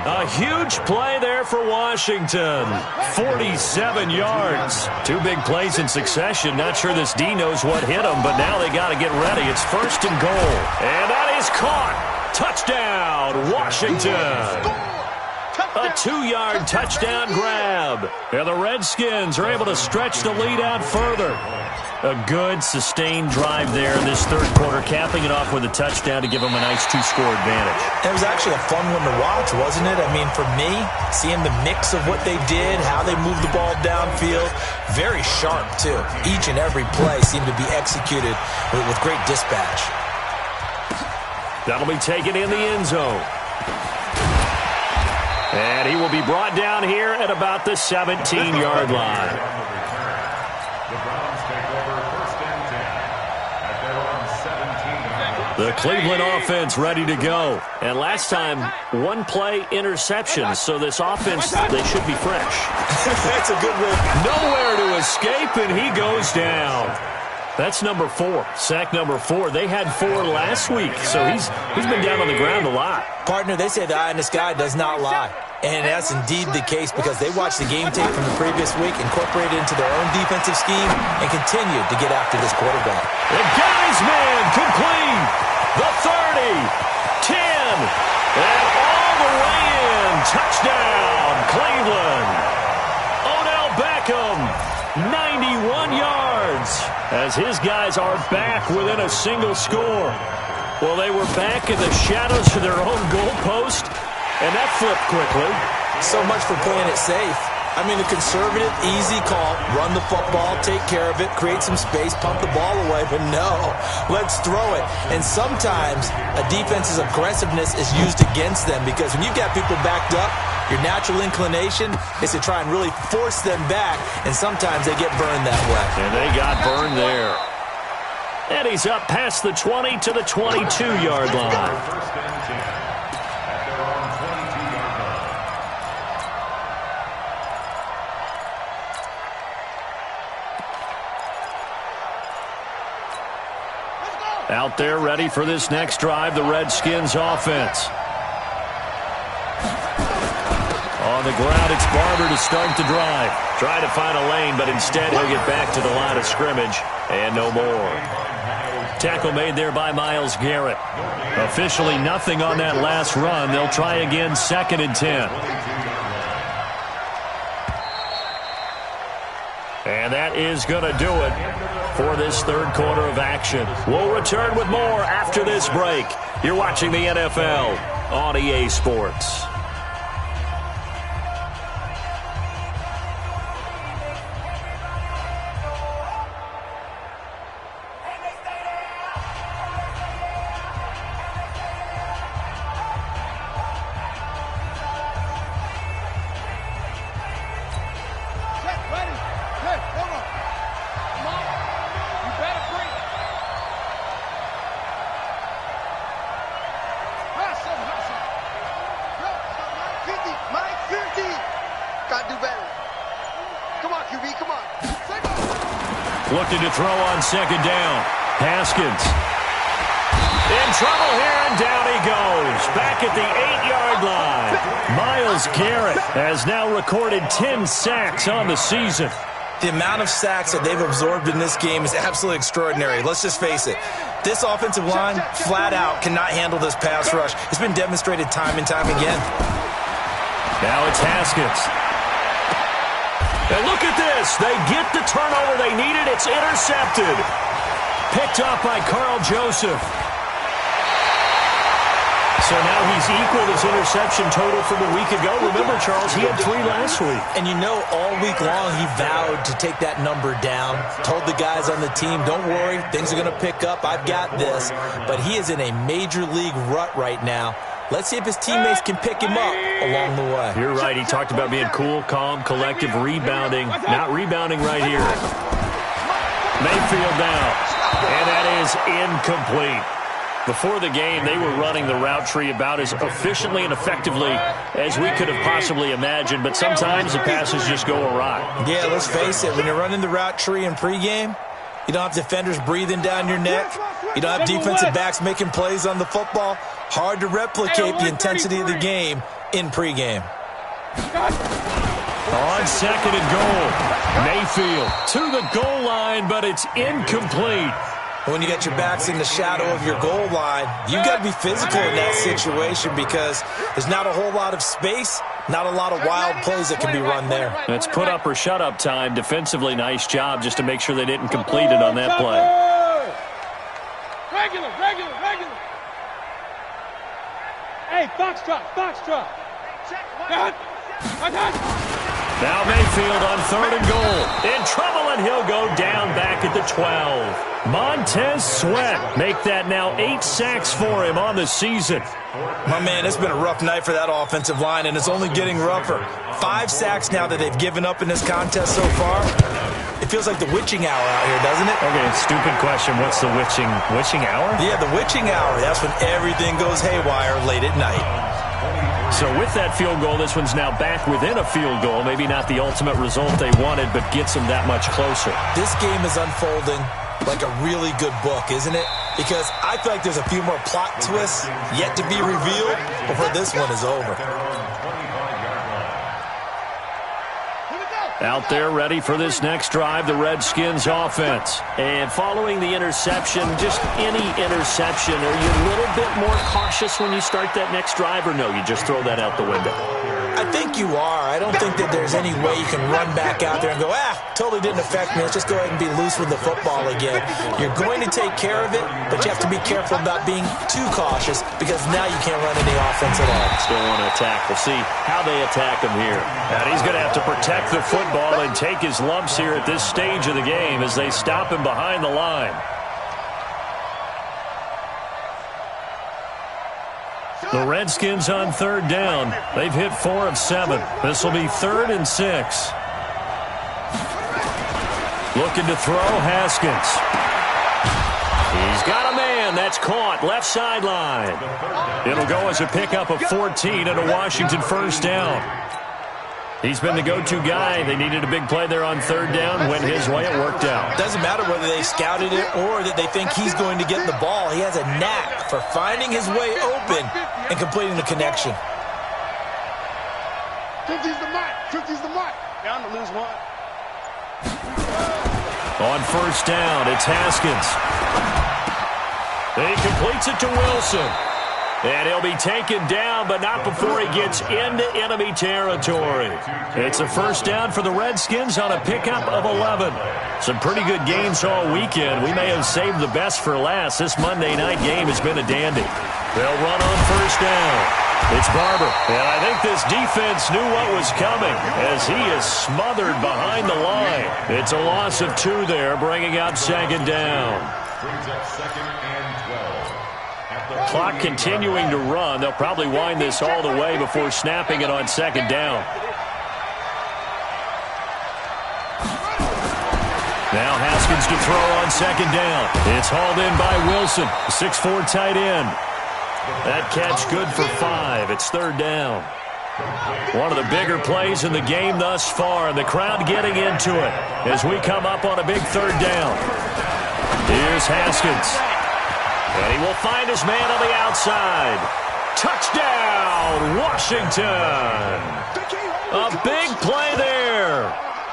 A huge play there for Washington. 47 yards. 2 big plays in succession. Not sure this D knows what hit him, but now they got to get ready. It's 1st and goal. And that is caught. Touchdown, Washington. A 2-yard touchdown grab. And the Redskins are able to stretch the lead out further. A good, sustained drive there in this third quarter, capping it off with a touchdown to give them a nice 2-score advantage. It was actually a fun one to watch, wasn't it? I mean, for me, seeing the mix of what they did, how they moved the ball downfield, very sharp, too. Each and every play seemed to be executed with great dispatch. That'll be taken in the end zone. And he will be brought down here at about the 17-yard line. The Browns take over 1st and 10 at their own 17. The Cleveland offense ready to go. And last time, 1-play interception. So this offense, they should be fresh. That's a good one. Nowhere to escape, and he goes down. That's number 4. Sack number 4. They had 4 last week, so he's been down on the ground a lot. Partner, they say the eye in the sky does not lie. And that's indeed the case because they watched the game tape from the previous week, incorporated it into their own defensive scheme, and continued to get after this quarterback. The guy's man complete. The 30, 10, and all the way in. Touchdown, Cleveland. Odell Beckham, 91 yards. As his guys are back within a single score. Well, they were back in the shadows of their own goalpost, and that flipped quickly. So much for playing it safe. I mean, a conservative, easy call, run the football, take care of it, create some space, pump the ball away, but no, let's throw it. And sometimes a defense's aggressiveness is used against them because when you've got people backed up, your natural inclination is to try and really force them back, and sometimes they get burned that way. And they got burned there. And he's up past the 20 to the 22-yard line. 1st and 10 at their own 22-yard line. Out there ready for this next drive, the Redskins offense. On the ground, it's Barber to start the drive. Try to find a lane, but instead he'll get back to the line of scrimmage, and no more. Tackle made there by Myles Garrett. Officially nothing on that last run. They'll try again, 2nd and 10. And that is going to do it for this third quarter of action. We'll return with more after this break. You're watching the NFL on EA Sports. Looking to throw on 2nd down. Haskins. In trouble here, and down he goes. Back at the 8-yard line. Myles Garrett has now recorded 10 sacks on the season. The amount of sacks that they've absorbed in this game is absolutely extraordinary. Let's just face it. This offensive line, flat out, cannot handle this pass rush. It's been demonstrated time and time again. Now it's Haskins. And look at this. They get the turnover they needed. It's intercepted. Picked up by Carl Joseph. So now he's equaled his interception total from a week ago. Remember, Charles, he had 3 last week. And you know, all week long he vowed to take that number down. Told the guys on the team, don't worry, things are going to pick up. I've got this. But he is in a major league rut right now. Let's see if his teammates can pick him up along the way. You're right. He talked about being cool, calm, collective, rebounding. Not rebounding right here. Mayfield now. And that is incomplete. Before the game, they were running the route tree about as efficiently and effectively as we could have possibly imagined, but sometimes the passes just go awry. Yeah, let's face it. When you're running the route tree in pregame, you don't have defenders breathing down your neck. You don't have defensive backs making plays on the football. Hard to replicate the intensity of the game in pregame. On second and goal, Mayfield to the goal line, but it's incomplete. When you got your backs in the shadow of your goal line, you've got to be physical in that situation because there's not a whole lot of space, not a lot of wild plays that can be run there. It's put up or shut up time. Defensively, nice job just to make sure they didn't complete it on that play. Regular. Hey, foxtrot. Now Mayfield on third and goal. In trouble, and he'll go down back at the 12. Montez Sweat make that now 8 sacks for him on the season. My man, it's been a rough night for that offensive line, and it's only getting rougher. 5 sacks now that they've given up in this contest so far. It feels like the witching hour out here, doesn't it? Okay, stupid question. What's the witching hour? Yeah, the witching hour. That's when everything goes haywire late at night. So with that field goal, this one's now back within a field goal. Maybe not the ultimate result they wanted, but gets them that much closer. This game is unfolding like a really good book, isn't it? Because I feel like there's a few more plot twists yet to be revealed before this one is over. Out there ready for this next drive, the Redskins offense. And following the interception, just any interception, are you a little bit more cautious when you start that next drive, or no, you just throw that out the window? I think you are. I don't think that there's any way you can run back out there and go, totally didn't affect me. Let's just go ahead and be loose with the football again. You're going to take care of it, but you have to be careful about being too cautious because now you can't run any offense at all. Still want to attack. We'll see how they attack him here. And he's going to have to protect the football and take his lumps here at this stage of the game as they stop him behind the line. The Redskins on third down. They've hit 4 of 7. This will be 3rd and 6. Looking to throw, Haskins. He's got a man. That's caught. Left sideline. It'll go as a pickup of 14 and a Washington first down. He's been the go-to guy. They needed a big play there on third down. Went his way. It worked out. Doesn't matter whether they scouted it or that they think he's going to get the ball. He has a knack for finding his way open and completing the connection. 50's the mark. Down to lose 1. On first down, it's Haskins. He completes it to Wilson. And he'll be taken down, but not before he gets into enemy territory. It's a first down for the Redskins on a pickup of 11. Some pretty good games all weekend. We may have saved the best for last. This Monday night game has been a dandy. They'll run on first down. It's Barber. And I think this defense knew what was coming as he is smothered behind the line. It's a loss of 2 there, bringing up second down. Brings up 2nd and 12. Clock continuing to run. They'll probably wind this all the way before snapping it on second down. Now Haskins to throw on second down. It's hauled in by Wilson, 6'4" tight end. That catch good for 5. It's third down. One of the bigger plays in the game thus far, and the crowd getting into it as we come up on a big third down. Here's Haskins. And he will find his man on the outside. Touchdown, Washington. A big play there.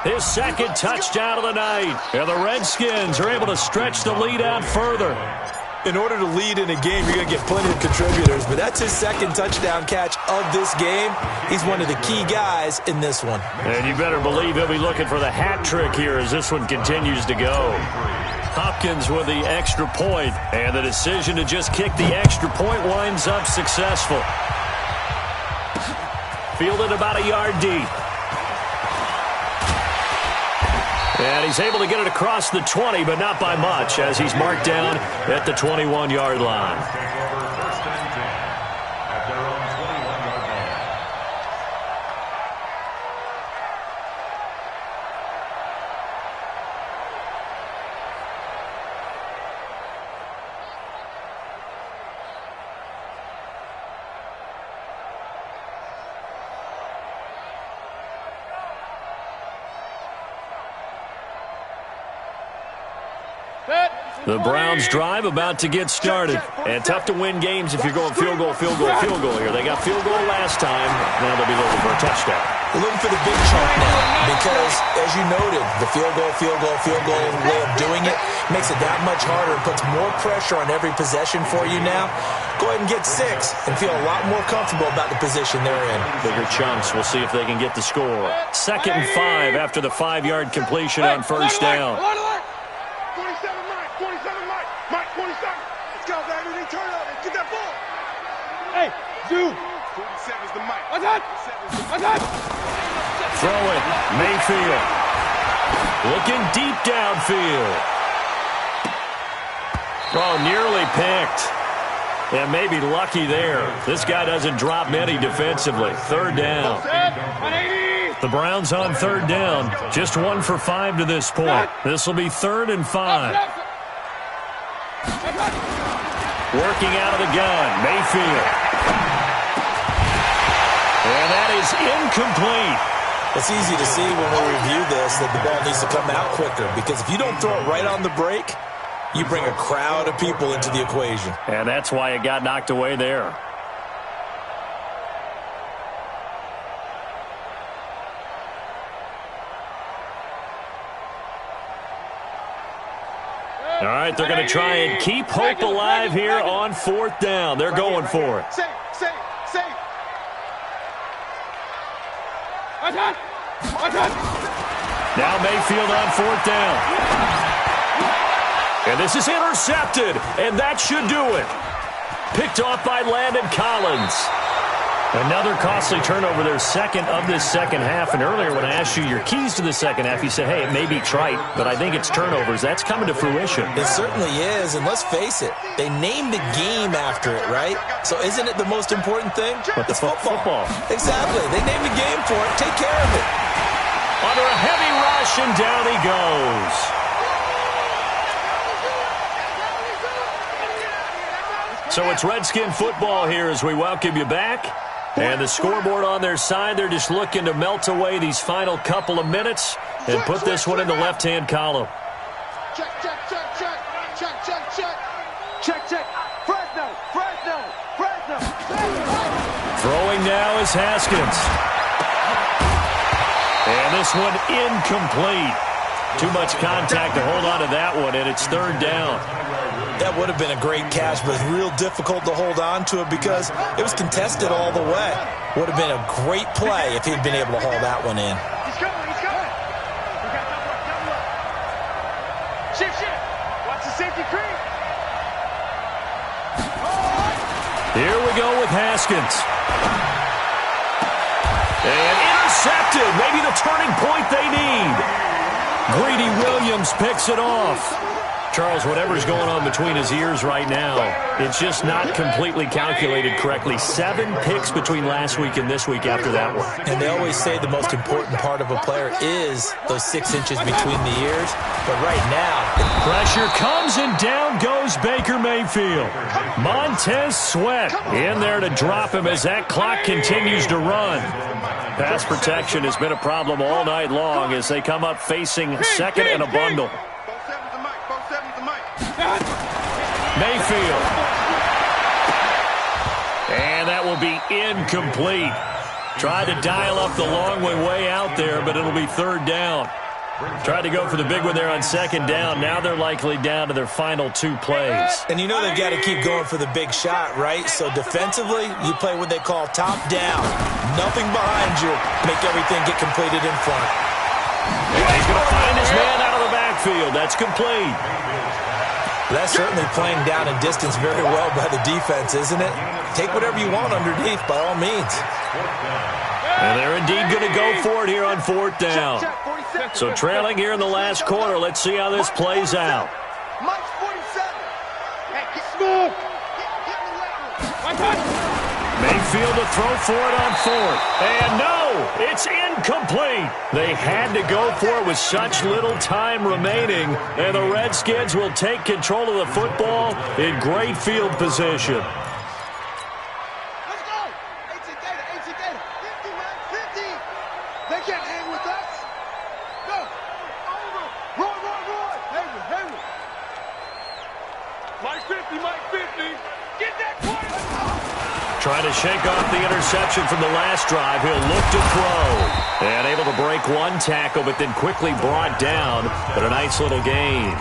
his second touchdown of the night. And the Redskins are able to stretch the lead out further. In order to lead in a game, you're going to get plenty of contributors, but that's his second touchdown catch of this game. He's one of the key guys in this one. And you better believe he'll be looking for the hat trick here as this one continues to go. Hopkins with the extra point, and the decision to just kick the extra point winds up successful. Fielded about a yard deep. And he's able to get it across the 20, but not by much, as he's marked down at the 21-yard line. First and 10 at their own 21-yard line. The Browns drive about to get started. And tough to win games if you're going field goal, field goal, field goal here. They got field goal last time. Now they'll be looking for a touchdown. They're looking for the big chunk now because, as you noted, the field goal way of doing it makes it that much harder and puts more pressure on every possession for you now. Go ahead and get 6 and feel a lot more comfortable about the position they're in. Bigger chunks. We'll see if they can get the score. 2nd and 5 after the 5-yard completion on first down. 27, Mike. 27, Mike. Mike, 27. Let's go, baby. They turn it over. Get that ball. Hey, dude. 47's the Mike. What's that? Throw it. Mayfield. Looking deep downfield. Oh, nearly picked. And maybe lucky there. This guy doesn't drop many defensively. 3rd down. 180. The Browns on 3rd down. Just 1 for 5 to this point. This will be 3rd and 5. Working out of the gun. Mayfield. And that is incomplete. It's easy to see when we review this that the ball needs to come out quicker because if you don't throw it right on the break, you bring a crowd of people into the equation. And that's why it got knocked away there. All right, they're going to try and keep hope alive here on 4th down. They're going for it. Safe. Now Mayfield on 4th down. And this is intercepted, and that should do it. Picked off by Landon Collins. Another costly turnover, their second of this second half. And earlier when I asked you your keys to the second half, you said, hey, it may be trite, but I think it's turnovers. That's coming to fruition. It certainly is, and let's face it, they named the game after it, right? So isn't it the most important thing? But it's football. Exactly. They named the game for it. Take care of it. Under a heavy rush, and down he goes. So it's Redskin football here as we welcome you back. And the scoreboard on their side, they're just looking to melt away these final couple of minutes and put this one in the left-hand column. Check. Fresno. Throwing now is Haskins. And this one incomplete. Too much contact to hold on to that one, and it's 3rd down. That would have been a great catch, but it's real difficult to hold on to it because it was contested all the way. Would have been a great play if he'd been able to haul that one in. He's coming. Shift. Watch the safety creep. Here we go with Haskins. And intercepted. Maybe the turning point they need. Greedy Williams picks it off. Charles, whatever's going on between his ears right now, it's just not completely calculated correctly. 7 picks between last week and this week after that one. And they always say the most important part of a player is those 6 inches between the ears. But right now, pressure comes and down goes Baker Mayfield. Montez Sweat in there to drop him as that clock continues to run. Pass protection has been a problem all night long as they come up facing 2nd and a bundle. Mayfield. And that will be incomplete. Tried to dial up the long way out there, but it'll be third down. Tried to go for the big one there on second down. Now they're likely down to their final 2 plays. And you know they've got to keep going for the big shot, right? So defensively, you play what they call top down. Nothing behind you. Make everything get completed in front. And he's going to find his man out of the backfield. That's complete. That's certainly playing down and distance very well by the defense, isn't it? Take whatever you want underneath, by all means. And they're indeed going to go for it here on fourth down. So trailing here in the last quarter. Let's see how this plays out. Mike's 47. Hey, get smooth. Mayfield to throw for it on fourth. And no, it's incomplete. They had to go for it with such little time remaining. And the Redskins will take control of the football in great field position. Let's go. 18 Gator. 50, man. 50. They can't hang with us. Go. Roy. Henry. Mike 50, Mike 50. Get that quarterback. Trying to shake off the interception from the last drive. He'll look to throw. And able to break one tackle, but then quickly brought down. But a nice little gain.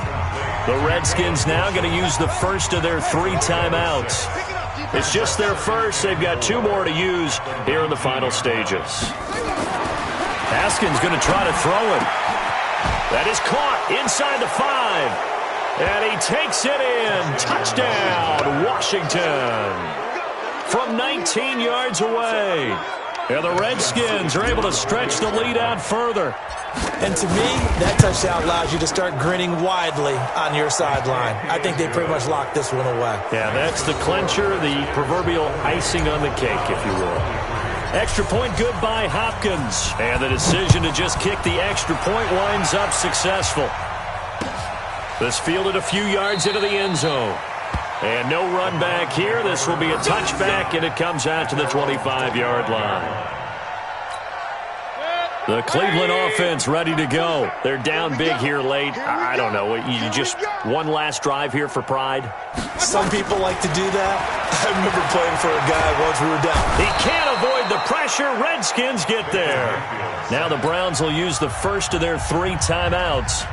The Redskins now going to use the first of their 3 timeouts. It's just their first. They've got 2 more to use here in the final stages. Haskins going to try to throw it. That is caught inside the 5. And he takes it in. Touchdown, Washington. From 19 yards away. And the Redskins are able to stretch the lead out further. And to me, that touchdown allows you to start grinning widely on your sideline. I think they pretty much locked this one away. Yeah, that's the clincher, the proverbial icing on the cake, if you will. Extra point good by Hopkins. And the decision to just kick the extra point winds up successful. This fielded a few yards into the end zone. And no run back here. This will be a touchback, and it comes out to the 25-yard line. The Cleveland offense ready to go. They're down big here late. I don't know. You just one last drive here for pride? Some people like to do that. I remember playing for a guy once we were down. He can't avoid the pressure. Redskins get there. Now the Browns will use the first of their 3 timeouts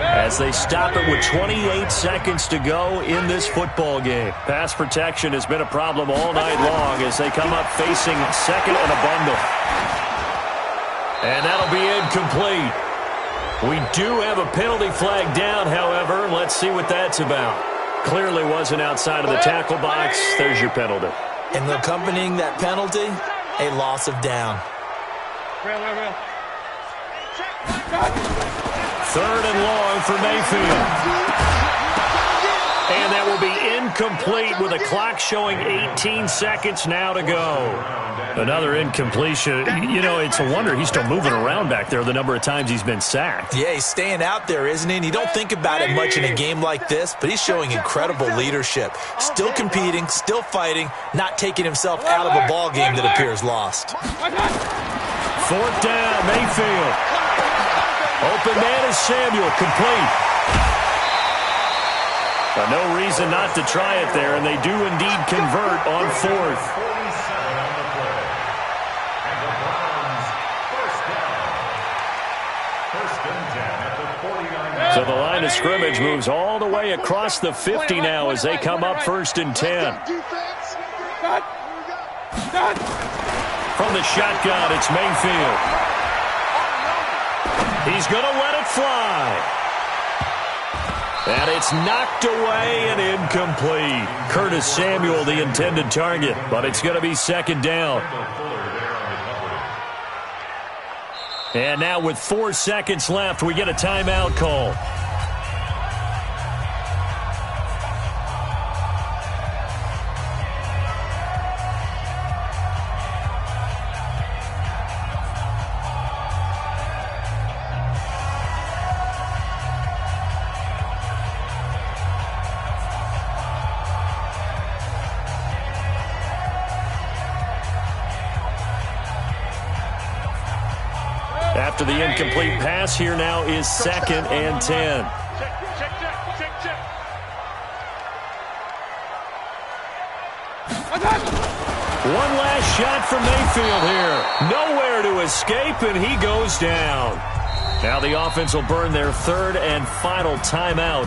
as they stop it with 28 seconds to go in this football game. Pass protection has been a problem all night long as they come up facing second and a bundle. And that'll be incomplete. We do have a penalty flag down, however. Let's see what that's about. Clearly wasn't outside of the tackle box. There's your penalty. And accompanying that penalty, a loss of down. Real. Third and long for Mayfield. And that will be incomplete with a clock showing 18 seconds now to go. Another incompletion. You know, it's a wonder he's still moving around back there the number of times he's been sacked. Yeah, he's staying out there, isn't he? And you don't think about it much in a game like this, but he's showing incredible leadership. Still competing, still fighting, not taking himself out of a ball game that appears lost. Fourth down, Mayfield. Open man is Samuel, complete. No reason not to try it there, and they do indeed convert on fourth. So the line of scrimmage moves all the way across the 50 now as they come up 1st and 10. From the shotgun, it's Mayfield. He's going to let it fly. And it's knocked away and incomplete. Curtis Samuel, the intended target, but it's going to be second down. And now with 4 seconds left, we get a timeout call. After the incomplete pass, here now is 2nd and 10. One last shot from Mayfield here. Nowhere to escape, and he goes down. Now the offense will burn their third and final timeout